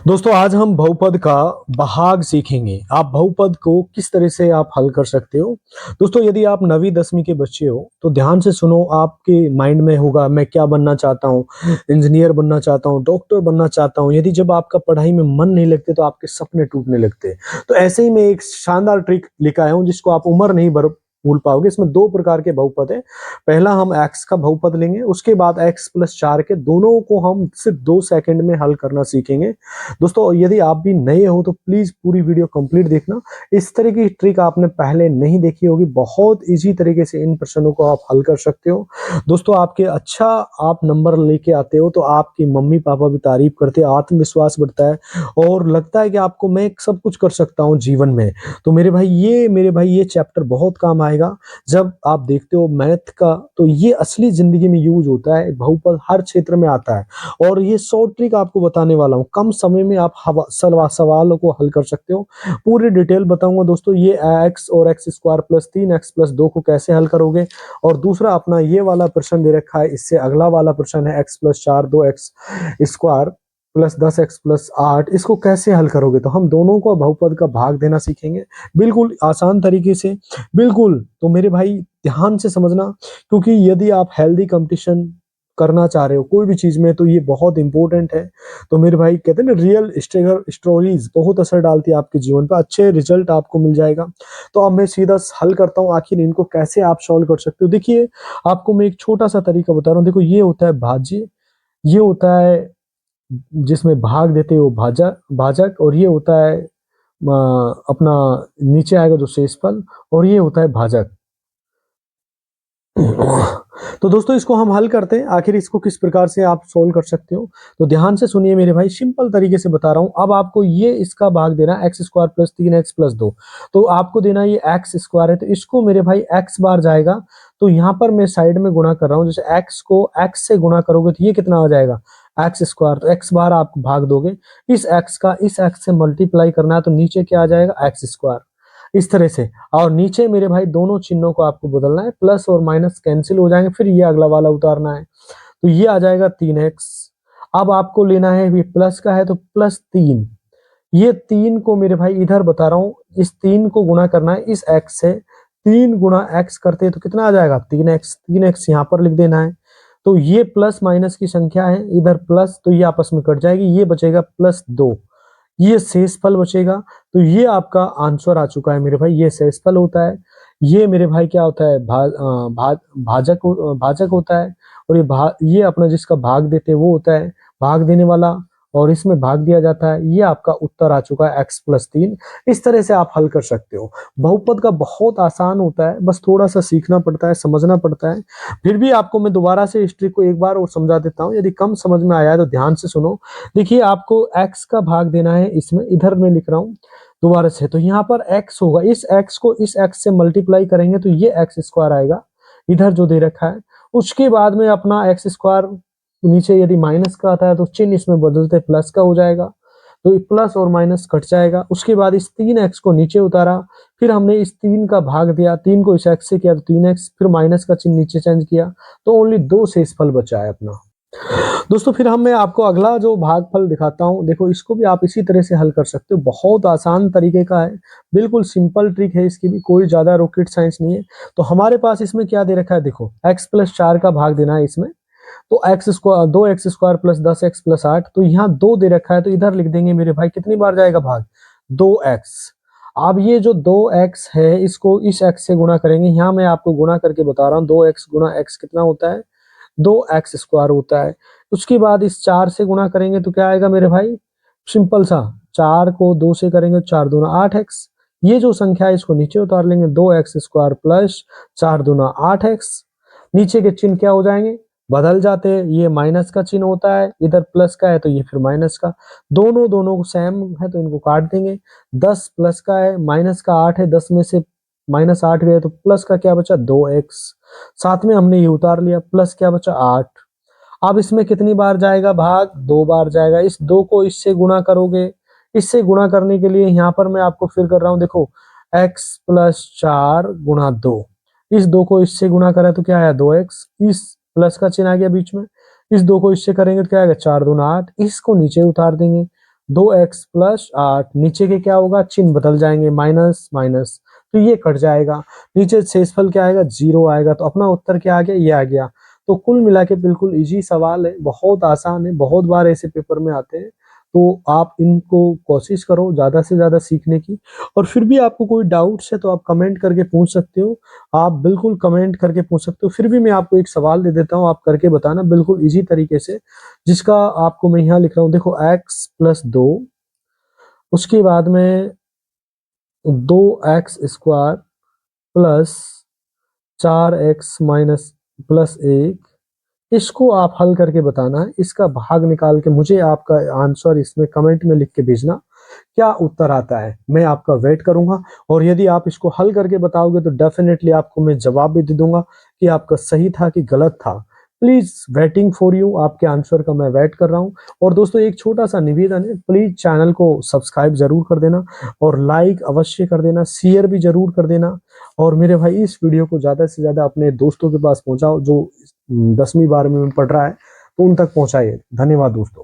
दोस्तों आज हम बहुपद का भाग सीखेंगे। आप बहुपद को किस तरह से आप हल कर सकते हो। दोस्तों यदि आप 9वीं 10वीं के बच्चे हो तो ध्यान से सुनो। आपके माइंड में होगा मैं क्या बनना चाहता हूँ, इंजीनियर बनना चाहता हूँ, डॉक्टर बनना चाहता हूँ। यदि जब आपका पढ़ाई में मन नहीं लगते तो आपके सपने टूटने लगते हैं। तो ऐसे ही मैं एक शानदार ट्रिक लेकर आया हूँ जिसको आप उम्र नहीं भूल पाओगे। इसमें दो प्रकार के बहुपद है। पहला हम एक्स का बहुपद लेंगे, उसके बाद एक्स प्लस 4 के दोनों को हम सिर्फ 2 सेकंड में हल करना सीखेंगे। दोस्तों यदि आप भी नए हो तो प्लीज पूरी वीडियो कंप्लीट देखना। इस तरह की ट्रिक आपने पहले नहीं देखी होगी। बहुत इजी तरीके से इन प्रश्नों को आप हल कर सकते हो। दोस्तों आपके अच्छा आप नंबर लेके आते हो तो आपकी मम्मी पापा भी तारीफ करते हैं, आत्मविश्वास बढ़ता है और लगता है कि आपको मैं सब कुछ कर सकता हूँ जीवन में। तो मेरे भाई ये चैप्टर बहुत काम आएगा। जब आप देखते हो मैथ का तो ये असली जिंदगी में यूज होता है। बहुपद हर क्षेत्र में आता है और ये 100 ट्रिक आपको बताने वाला हूँ। कम समय में आप सवालों को हल कर सकते हो। पूरी डिटेल बताऊंगा दोस्तों। ये एक्स और एक्स स्क्वायर प्लस 3x+2 को कैसे हल करोगे। और दूसरा अपना ये वाला प्रश्न दे रखा है, इससे अगला वाला प्रश्न है x+4 2x² प्लस 10x+8, इसको कैसे हल करोगे। तो हम दोनों को बहुपद का भाग देना सीखेंगे बिल्कुल आसान तरीके से। बिल्कुल तो मेरे भाई ध्यान से समझना, क्योंकि यदि आप हेल्दी कंपटीशन करना चाह रहे हो कोई भी चीज में तो ये बहुत इंपॉर्टेंट है। तो मेरे भाई कहते हैं ना रियल स्टोरीज बहुत असर डालती है आपके जीवन पर, अच्छे रिजल्ट आपको मिल जाएगा। तो अब मैं सीधा हल करता हूँ आखिर इनको कैसे आप सॉल्व कर सकते हो। देखिए आपको मैं एक छोटा सा तरीका बता रहा हूँ। देखो ये होता है भाज्य, ये होता है जिसमें भाग देते हो भाजक भाजक, और ये होता है अपना नीचे आएगा जो शेषफल, और ये होता है भाजक। तो दोस्तों इसको हम हल करते हैं आखिर इसको किस प्रकार से आप सोल्व कर सकते हो। तो ध्यान से सुनिए मेरे भाई, सिंपल तरीके से बता रहा हूं। अब आपको ये इसका भाग देना x² प्लस 3x+2। तो आपको देना ये x² है तो इसको मेरे भाई x बार जाएगा। तो यहां पर मैं साइड में गुणा कर रहा हूं, जैसे x को x से गुणा करोगे तो ये कितना आ जाएगा x²। तो x बार आप भाग दोगे, इस x का इस x से मल्टीप्लाई करना है तो नीचे क्या आ जाएगा x²। इस तरह से। और नीचे मेरे भाई दोनों चिन्हों को आपको बदलना है, प्लस और माइनस कैंसिल हो जाएंगे, फिर ये अगला वाला उतारना है तो ये आ जाएगा 3x। अब आपको लेना है, ये प्लस का है तो +3। ये 3 को मेरे भाई इधर बता रहा हूं, इस 3 को गुणा करना है इस x से। 3 गुणा x करते हैं तो कितना आ जाएगा 3x। 3x यहाँ पर लिख देना है। तो ये प्लस माइनस की संख्या है, इधर प्लस तो ये आपस में कट जाएगी, ये बचेगा +2। ये शेषफल बचेगा। तो ये आपका आंसर आ चुका है मेरे भाई, ये शेषफल होता है। ये मेरे भाई क्या होता है भाजक होता है। और ये अपना जिसका भाग देते हैं वो होता है भाग देने वाला, और इसमें भाग दिया जाता है। ये आपका उत्तर आ चुका है x+3। इस तरह से आप हल कर सकते हो। बहुपद का बहुत आसान होता है, बस थोड़ा सा सीखना पड़ता है, समझना पड़ता है। फिर भी आपको मैं दोबारा से इस ट्रिक को एक बार और समझा देता हूँ, यदि कम समझ में आया है तो ध्यान से सुनो। देखिए आपको x का भाग देना है, इसमें इधर मैं लिख रहा हूँ दोबारा से। तो यहाँ पर x होगा, इस x को इस x से मल्टीप्लाई करेंगे तो ये x² आएगा इधर जो दे रखा है। उसके बाद में अपना x² नीचे यदि माइनस का आता है तो चिन्ह इसमें बदलते प्लस का हो जाएगा। तो प्लस और माइनस कट जाएगा। उसके बाद इस 3x को नीचे उतारा, फिर हमने इस 3 का भाग दिया, 3 को इस x से किया तो 3x, फिर माइनस का चिन्ह नीचे चेंज किया तो ओनली 2 शेषफल बचा है अपना। दोस्तों फिर मैं आपको अगला जो भागफल दिखाता हूं, देखो इसको भी आप इसी तरह से हल कर सकते हो। बहुत आसान तरीके का है, बिल्कुल सिंपल ट्रिक है, इसकी भी कोई ज्यादा रॉकेट साइंस नहीं है। तो हमारे पास इसमें क्या दे रखा है, देखो x+4 का भाग देना है इसमें। तो x² प्लस 10x+8, तो यहाँ 2 दे रखा है तो इधर लिख देंगे मेरे भाई कितनी बार जाएगा भाग 2x। अब ये जो 2x है इसको इस x से गुणा करेंगे। यहाँ मैं आपको गुणा करके बता रहा हूँ, 2x गुणा x कितना होता है 2x² होता है। उसके बाद इस 4 से गुणा करेंगे तो क्या आएगा मेरे भाई, सिंपल सा 4 को 2 से करेंगे 4 दूना 8x। ये जो संख्या है इसको नीचे उतार लेंगे, 2x² प्लस 4 दूना 8x। नीचे के चिन्ह क्या हो जाएंगे, बदल जाते हैं। ये माइनस का चिन्ह होता है, इधर प्लस का है तो ये फिर माइनस का। दोनों को सेम है तो इनको काट देंगे। 10 प्लस का है, माइनस का 8 है, 10 में से -8 गए तो प्लस का क्या बचा 2x। साथ में हमने ये उतार लिया, प्लस क्या बचा 8। अब इसमें कितनी बार जाएगा भाग 2 बार जाएगा। इस 2 को इससे गुणा करोगे, इससे गुणा करने के लिए यहाँ पर मैं आपको फिर कर रहा हूँ, देखो x+4 गुणा 2। इस 2 को इससे गुणा करा तो क्या आया 2x, इस प्लस का चिन्ह आ गया बीच में। इस 2 को इससे करेंगे तो क्या आएगा 4 दूना 8, इसको नीचे उतार देंगे। 2x प्लस 8, नीचे के क्या होगा, चिन्ह बदल जाएंगे, माइनस माइनस, तो ये कट जाएगा, नीचे शेषफल क्या आएगा, 0 आएगा। तो अपना उत्तर क्या आ गया, ये आ गया। तो कुल मिला के बिल्कुल इजी सवाल है, बहुत आसान है, बहुत बार ऐसे पेपर में आते हैं। तो आप इनको कोशिश करो ज्यादा से ज्यादा सीखने की। और फिर भी आपको कोई डाउट्स है तो आप कमेंट करके पूछ सकते हो, आप बिल्कुल कमेंट करके पूछ सकते हो। फिर भी मैं आपको एक सवाल दे देता हूँ, आप करके बताना बिल्कुल इजी तरीके से, जिसका आपको मैं यहाँ लिख रहा हूँ। देखो x प्लस 2, उसके बाद में 2x square plus 4x minus plus 1, इसको आप हल करके बताना है। इसका भाग निकाल के मुझे आपका आंसर इसमें कमेंट में लिख के भेजना, क्या उत्तर आता है। मैं आपका वेट करूंगा, और यदि आप इसको हल करके बताओगे तो डेफिनेटली आपको मैं जवाब भी दे दूंगा कि आपका सही था कि गलत था। प्लीज वेटिंग फॉर यू, आपके आंसर का मैं वेट कर रहा हूं। और दोस्तों एक छोटा सा निवेदन है, प्लीज चैनल को सब्सक्राइब जरूर कर देना, और लाइक अवश्य कर देना, शेयर भी जरूर कर देना। और मेरे भाई इस वीडियो को ज्यादा से ज्यादा अपने दोस्तों के पास पहुंचाओ जो 10वीं 12वीं में पढ़ रहा है, तो उन तक पहुंचाइए। धन्यवाद दोस्तों।